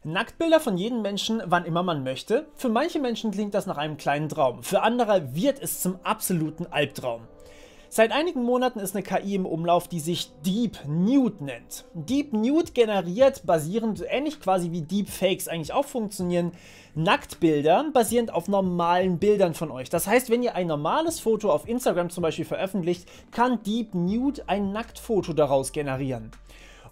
Nacktbilder von jedem Menschen, wann immer man möchte. Für manche Menschen klingt das nach einem kleinen Traum, für andere wird es zum absoluten Albtraum. Seit einigen Monaten ist eine KI im Umlauf, die sich Deep Nude nennt. Deep Nude generiert, basierend ähnlich quasi wie Deepfakes eigentlich auch funktionieren, Nacktbilder basierend auf normalen Bildern von euch. Das heißt, wenn ihr ein normales Foto auf Instagram zum Beispiel veröffentlicht, kann Deep Nude ein Nacktfoto daraus generieren.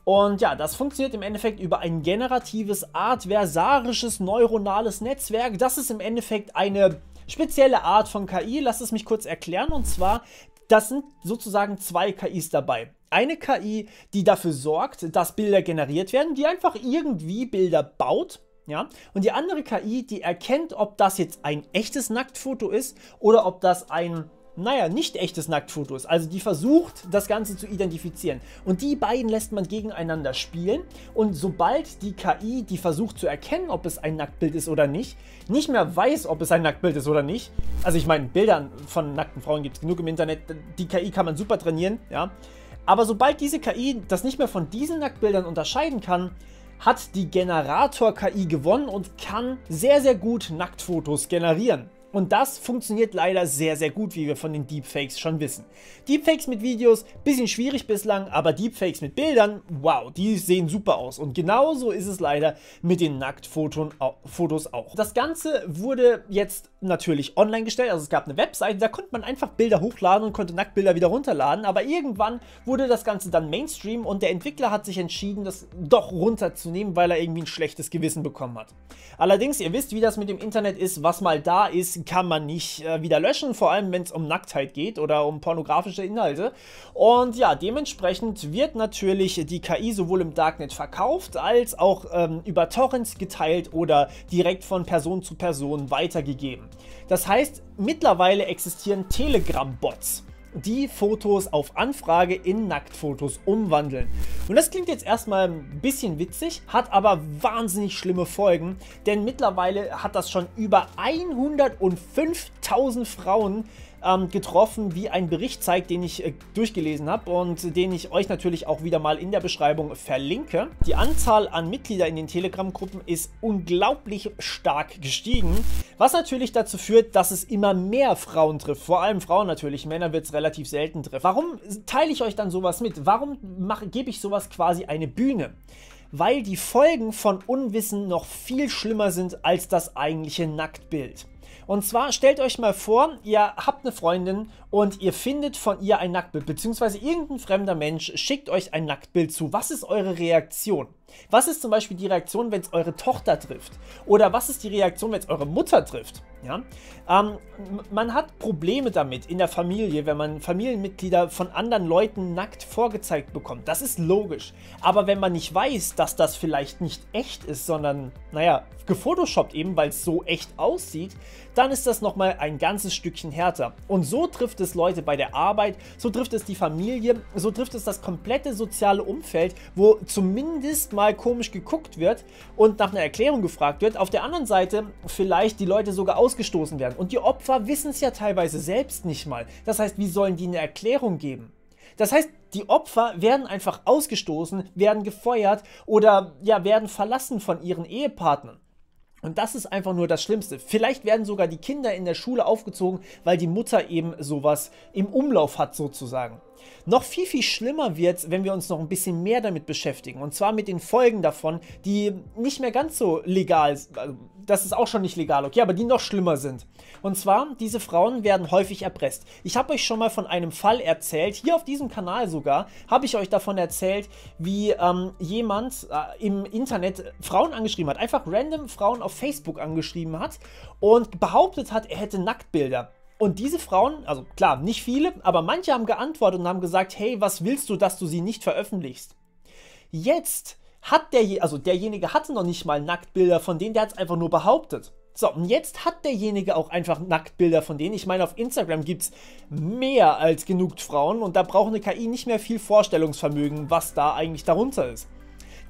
Und ja, das funktioniert im Endeffekt über ein generatives, adversarisches, neuronales Netzwerk. Das ist im Endeffekt eine spezielle Art von KI. Lasst es mich kurz erklären. Und zwar, das sind sozusagen zwei KIs dabei. Eine KI, die dafür sorgt, dass Bilder generiert werden, die einfach irgendwie Bilder baut. Ja? Und die andere KI, die erkennt, ob das jetzt ein echtes Nacktfoto ist oder ob das ein nicht echtes Nacktfoto ist. Also die versucht, das Ganze zu identifizieren. Und die beiden lässt man gegeneinander spielen. Und sobald die KI, die versucht zu erkennen, ob es ein Nacktbild ist oder nicht mehr weiß, ob es ein Nacktbild ist oder nicht. Also ich meine, Bilder von nackten Frauen gibt es genug im Internet. Die KI kann man super trainieren. Ja? Aber sobald diese KI das nicht mehr von diesen Nacktbildern unterscheiden kann, hat die Generator-KI gewonnen und kann sehr, sehr gut Nacktfotos generieren. Und das funktioniert leider sehr, sehr gut, wie wir von den Deepfakes schon wissen. Deepfakes mit Videos, bisschen schwierig bislang, aber Deepfakes mit Bildern, wow, die sehen super aus. Und genauso ist es leider mit den Nacktfotos auch. Das Ganze wurde jetzt natürlich online gestellt, also es gab eine Webseite, da konnte man einfach Bilder hochladen und konnte Nacktbilder wieder runterladen, aber irgendwann wurde das Ganze dann Mainstream und der Entwickler hat sich entschieden, das doch runterzunehmen, weil er irgendwie ein schlechtes Gewissen bekommen hat. Allerdings, ihr wisst, wie das mit dem Internet ist, was mal da ist, kann man nicht wieder löschen, vor allem wenn es um Nacktheit geht oder um pornografische Inhalte. Und ja, dementsprechend wird natürlich die KI sowohl im Darknet verkauft, als auch über Torrents geteilt oder direkt von Person zu Person weitergegeben. Das heißt, mittlerweile existieren Telegram-Bots, die Fotos auf Anfrage in Nacktfotos umwandeln. Und das klingt jetzt erstmal ein bisschen witzig, hat aber wahnsinnig schlimme Folgen, denn mittlerweile hat das schon über 105.000 Frauen getroffen, wie ein Bericht zeigt, den ich durchgelesen habe und den ich euch natürlich auch wieder mal in der Beschreibung verlinke. Die Anzahl an Mitgliedern in den Telegram-Gruppen ist unglaublich stark gestiegen, was natürlich dazu führt, dass es immer mehr Frauen trifft, vor allem Frauen natürlich, Männer wird es relativ selten treffen. Warum teile ich euch dann sowas mit? Warum gebe ich sowas quasi eine Bühne? Weil die Folgen von Unwissen noch viel schlimmer sind als das eigentliche Nacktbild. Und zwar stellt euch mal vor, ihr habt eine Freundin und ihr findet von ihr ein Nacktbild, beziehungsweise irgendein fremder Mensch schickt euch ein Nacktbild zu. Was ist eure Reaktion? Was ist zum Beispiel die Reaktion, wenn es eure Tochter trifft? Oder was ist die Reaktion, wenn es eure Mutter trifft? Ja? Man hat Probleme damit in der Familie, wenn man Familienmitglieder von anderen Leuten nackt vorgezeigt bekommt. Das ist logisch. Aber wenn man nicht weiß, dass das vielleicht nicht echt ist, sondern, gefotoshoppt eben, weil es so echt aussieht, dann ist das nochmal ein ganzes Stückchen härter. Und so trifft es Leute bei der Arbeit, so trifft es die Familie, so trifft es das komplette soziale Umfeld, wo zumindest mal komisch geguckt wird und nach einer Erklärung gefragt wird. Auf der anderen Seite vielleicht die Leute sogar ausgestoßen werden. Und die Opfer wissen es ja teilweise selbst nicht mal. Das heißt, wie sollen die eine Erklärung geben? Das heißt, die Opfer werden einfach ausgestoßen, werden gefeuert oder werden verlassen von ihren Ehepartnern. Und das ist einfach nur das Schlimmste. Vielleicht werden sogar die Kinder in der Schule aufgezogen, weil die Mutter eben sowas im Umlauf hat sozusagen. Noch viel, viel schlimmer wird es, wenn wir uns noch ein bisschen mehr damit beschäftigen. Und zwar mit den Folgen davon, die nicht mehr ganz so legal sind. Also, das ist auch schon nicht legal, okay, aber die noch schlimmer sind. Und zwar, diese Frauen werden häufig erpresst. Ich habe euch schon mal von einem Fall erzählt, hier auf diesem Kanal sogar, habe ich euch davon erzählt, wie jemand im Internet Frauen angeschrieben hat. Einfach random Frauen auf Facebook angeschrieben hat und behauptet hat, er hätte Nacktbilder. Und diese Frauen, also klar, nicht viele, aber manche haben geantwortet und haben gesagt, hey, was willst du, dass du sie nicht veröffentlichst? Jetzt hat derjenige hatte noch nicht mal Nacktbilder von denen, der hat es einfach nur behauptet. So, und jetzt hat derjenige auch einfach Nacktbilder von denen. Ich meine, auf Instagram gibt es mehr als genug Frauen und da braucht eine KI nicht mehr viel Vorstellungsvermögen, was da eigentlich darunter ist.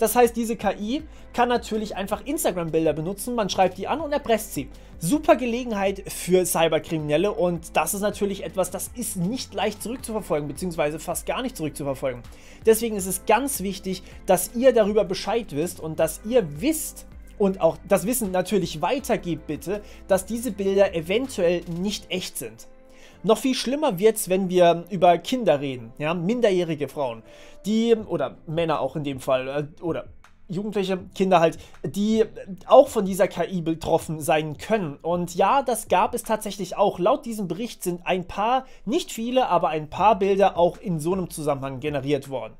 Das heißt, diese KI kann natürlich einfach Instagram-Bilder benutzen, man schreibt die an und erpresst sie. Super Gelegenheit für Cyberkriminelle und das ist natürlich etwas, das ist nicht leicht zurückzuverfolgen, beziehungsweise fast gar nicht zurückzuverfolgen. Deswegen ist es ganz wichtig, dass ihr darüber Bescheid wisst und dass ihr wisst, und auch das Wissen natürlich weitergebt bitte, dass diese Bilder eventuell nicht echt sind. Noch viel schlimmer wird es, wenn wir über Kinder reden, ja, minderjährige Frauen, die, oder Männer auch in dem Fall, oder Jugendliche, Kinder halt, die auch von dieser KI betroffen sein können. Und ja, das gab es tatsächlich auch. Laut diesem Bericht sind ein paar, nicht viele, aber ein paar Bilder auch in so einem Zusammenhang generiert worden.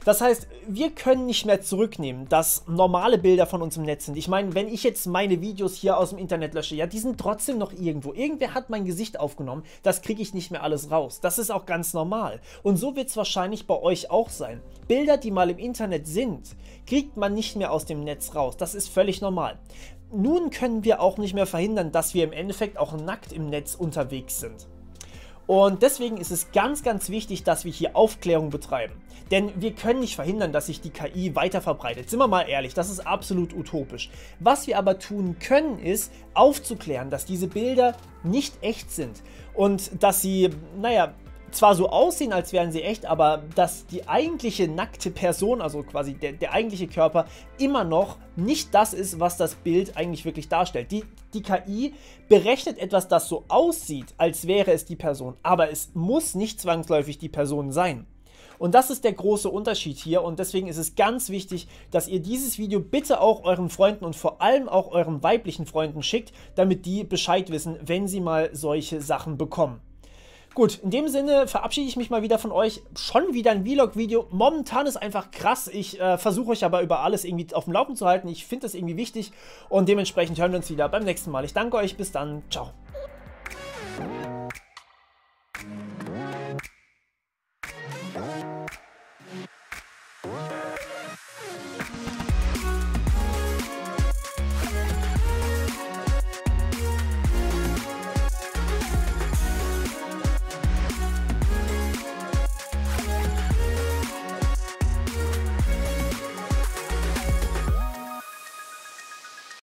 Das heißt, wir können nicht mehr zurücknehmen, dass normale Bilder von uns im Netz sind. Ich meine, wenn ich jetzt meine Videos hier aus dem Internet lösche, ja, die sind trotzdem noch irgendwo. Irgendwer hat mein Gesicht aufgenommen, das kriege ich nicht mehr alles raus. Das ist auch ganz normal. Und so wird es wahrscheinlich bei euch auch sein. Bilder, die mal im Internet sind, kriegt man nicht mehr aus dem Netz raus. Das ist völlig normal. Nun können wir auch nicht mehr verhindern, dass wir im Endeffekt auch nackt im Netz unterwegs sind. Und deswegen ist es ganz, ganz wichtig, dass wir hier Aufklärung betreiben. Denn wir können nicht verhindern, dass sich die KI weiter verbreitet. Sind wir mal ehrlich, das ist absolut utopisch. Was wir aber tun können, ist aufzuklären, dass diese Bilder nicht echt sind. Und dass sie, naja, zwar so aussehen, als wären sie echt, aber dass die eigentliche nackte Person, also quasi der eigentliche Körper, immer noch nicht das ist, was das Bild eigentlich wirklich darstellt. Die KI berechnet etwas, das so aussieht, als wäre es die Person, aber es muss nicht zwangsläufig die Person sein. Und das ist der große Unterschied hier und deswegen ist es ganz wichtig, dass ihr dieses Video bitte auch euren Freunden und vor allem auch euren weiblichen Freunden schickt, damit die Bescheid wissen, wenn sie mal solche Sachen bekommen. Gut, in dem Sinne verabschiede ich mich mal wieder von euch. Schon wieder ein Vlog-Video. Momentan ist einfach krass. Ich versuche euch aber über alles irgendwie auf dem Laufenden zu halten. Ich finde das irgendwie wichtig und dementsprechend hören wir uns wieder beim nächsten Mal. Ich danke euch. Bis dann. Ciao.